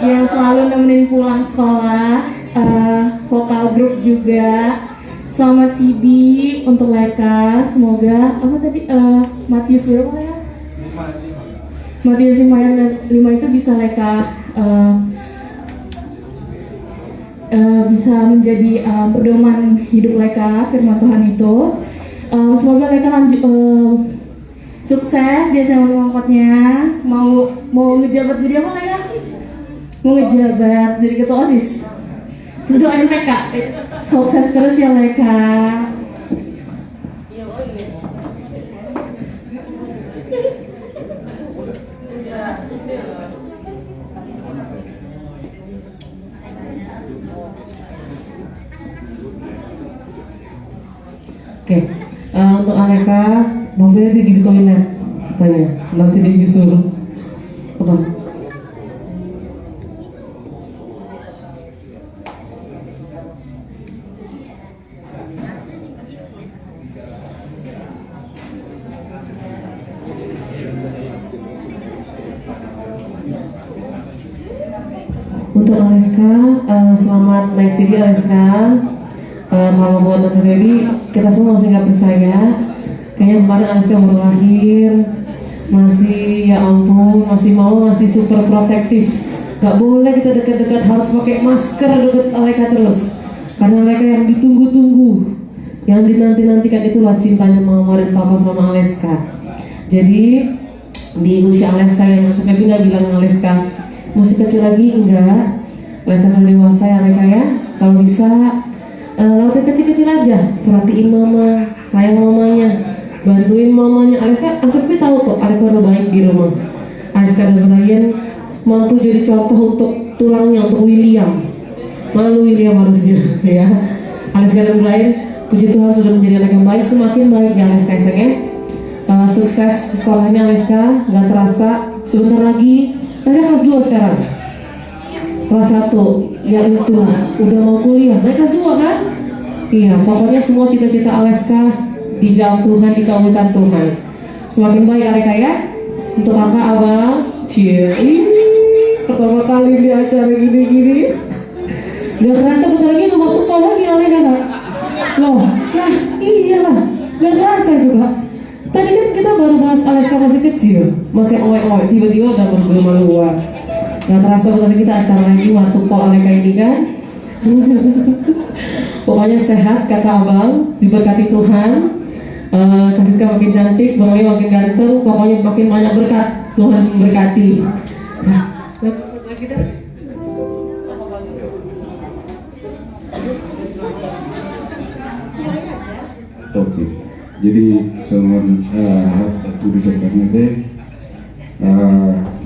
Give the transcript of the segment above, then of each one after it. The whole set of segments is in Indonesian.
yang selalu nemenin pulang sekolah, vokal grup juga. Selamat Sidi untuk Leka, semoga apa tadi Matius berapa ya? Matius 5 itu bisa Leka bisa menjadi pedoman hidup Leka, firman Tuhan itu. Semoga Leka lanjut sukses di SMA angkotnya. Mau ngejabat jadi apa Leka? Mau ngejabat jadi ketua OSIS. Doain Leka, sukses terus ya Leka. Oke, untuk Aleka, Bang Ferdi di toilet katanya, nanti dia disuruh apa? Untuk Aleska, selamat naik CD Aleska. Kalau buat Tante Baby, kita semua masih nggak percaya. Kayaknya kemarin Aleska baru lahir, masih ya ampun, masih super protektif. Gak boleh kita dekat-dekat, harus pakai masker deket Aleka terus. Karena Aleka yang ditunggu-tunggu, yang dinanti-nantikan itulah cintanya Mama dan Papa sama Aleska. Jadi di usia Aleska yang Tante Baby nggak bilang Aleska masih kecil lagi, enggak. Aleska sudah dewasa ya Aleka ya. Kalau bisa lautnya kecil-kecil aja, perhatiin mama, sayang mamanya, bantuin mamanya. Aleska, Angkat tahu kok, Aleska udah baik di rumah. Aleska dan Brian mampu jadi contoh untuk tulangnya, untuk William. Malu William harusnya, ya. Aleska dan Brian, puji Tuhan sudah menjadi anak yang baik, semakin baik ya Aleska sayangnya. Sukses di sekolahnya Aleska, nggak terasa, sebentar lagi, Aleska kelas 2 sekarang. Kelas 1, ya itulah, udah mau kuliah, naik kelas 2 kan? Iya, pokoknya semua cita-cita Aleska dijawab Tuhan, dikabulkan Tuhan. Semakin baik Aleka ya. Untuk kakak, abang, pertama kali di acara gini-gini. Gak kerasa bentar lagi nomor tumpah lagi Aleka kak. Loh, lah iyalah, gak kerasa juga. Tadi kan kita baru bahas Aleska masih kecil, masih oe-oe, tiba-tiba udah bermaluan. Gak terasa bentar kita acara lagi waktu Pak Aleka ini kan. Pokoknya sehat kakak abang, diberkati Tuhan. Kasiska makin cantik, Bang Leo makin ganteng, pokoknya makin banyak berkat. Tuhan harus memberkati. Nah, lagi dah. Oke, jadi semua aku disampaikan deh.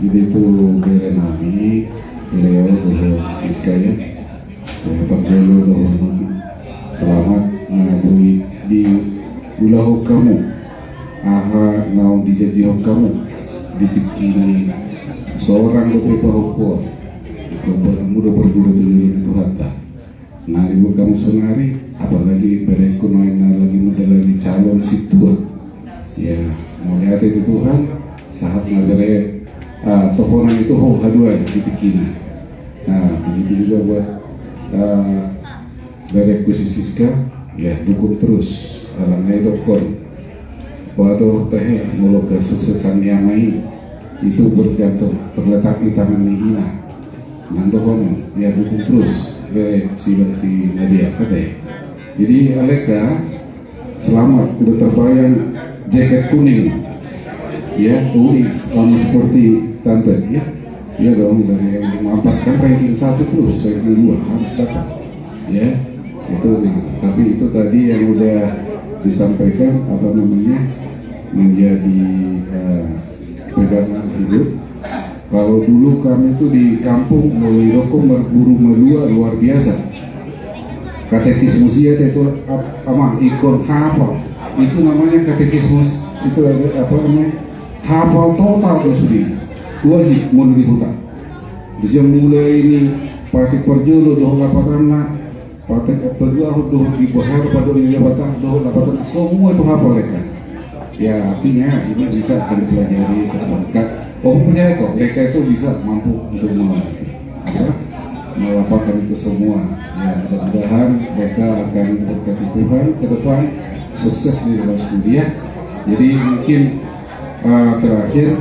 Jadi itu beren nabi, Leo dulu Siska ya, Pak Jolo dulu. Selamat mengabui di ulah kamu, aha naon dijanji kamu, dipikiri seorang beberapa hukum, mudah berguru tujuh itu hatta. Nah ibu kamu sonari, apalagi mereka main lagi muda lagi calon situa, ya melihat itu Tuhan. Saat ngagere teleponan itu haduan dipikir. Nah begitu juga buat Berek Siska, ya dukung terus alangai dokon. Waduh teh mulai kesuksesan yang lain itu bergantung terletak di tangan Nihina. Nandokono ya dukung terus Berek si Nadia katanya. Jadi Aleka selamat udah terbayang jaket kuning. Ya, UI sama seperti tante, ya dong dari yang memampatkan ranking 1 terus, ranking 2 harus dapat, ya itu. Tapi itu tadi yang udah disampaikan apa namanya menjadi pegangan hidup. Kalau dulu kami itu di kampung mulai rokok berburu melua luar biasa. Katekismus itu ama ikon hafal, itu namanya katekismus itu ada apa namanya? Hafal total sudah wajib mau di hutan. Bisa mulai ini pakai perjolo doh lapatan pakai berdua doh di bahar pada ini lapatan doh lapatan semua itu hafal mereka. Ya artinya ini bisa dipelajari terdekat. Oh percaya kok mereka itu bisa mampu untuk melafalkan itu semua. Ya, mudah-mudahan mereka akan berkati Tuhan ke depan, sukses di dalam studi ya. Jadi mungkin terakhir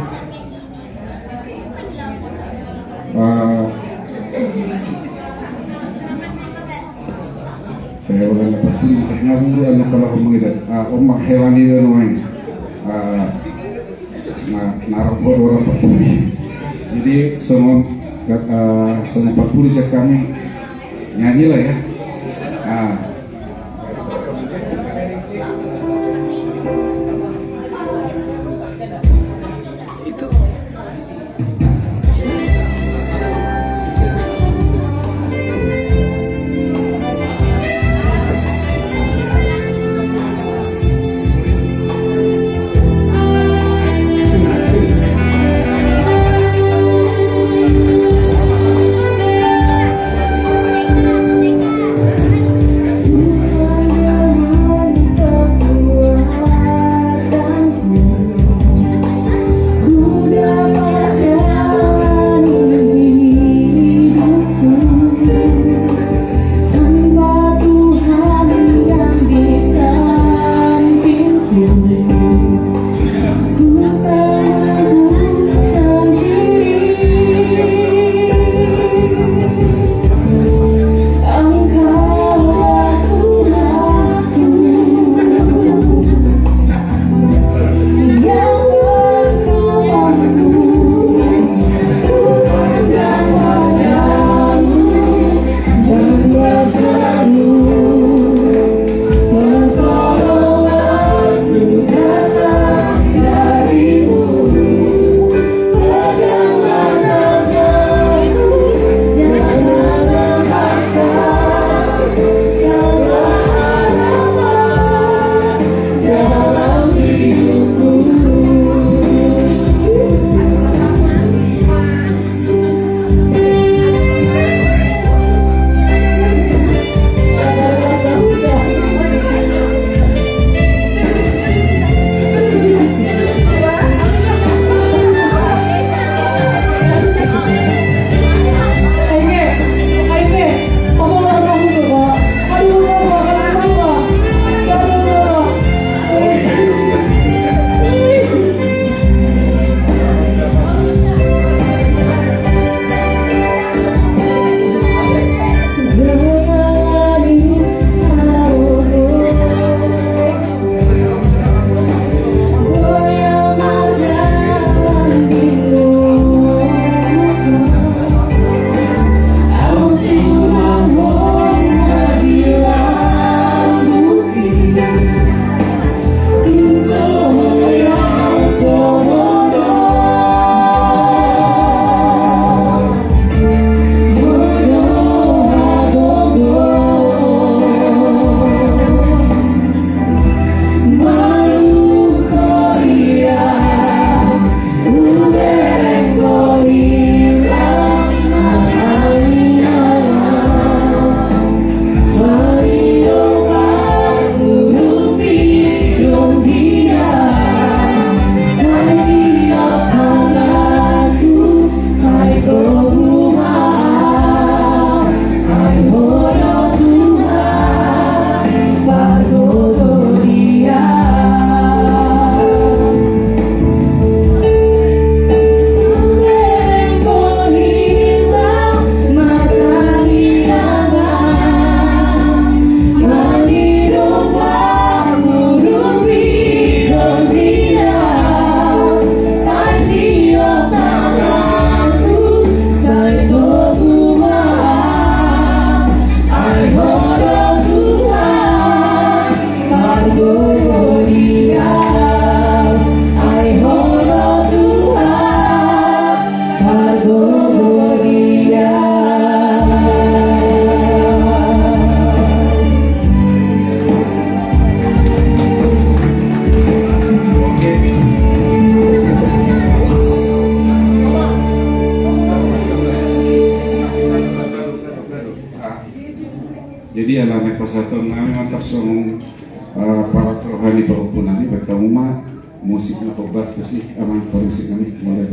saya udah dapat pilih bisa ngabur anu kalau mengidat omak hewan itu noeng narokor orang Patuli. Jadi semua 40 saya kami nyanyi lah ya. Jadi anak-anak persatuan kami mantap semua para rohani perhubungan ini berkamu mah musik apa sih aman musik kami mulai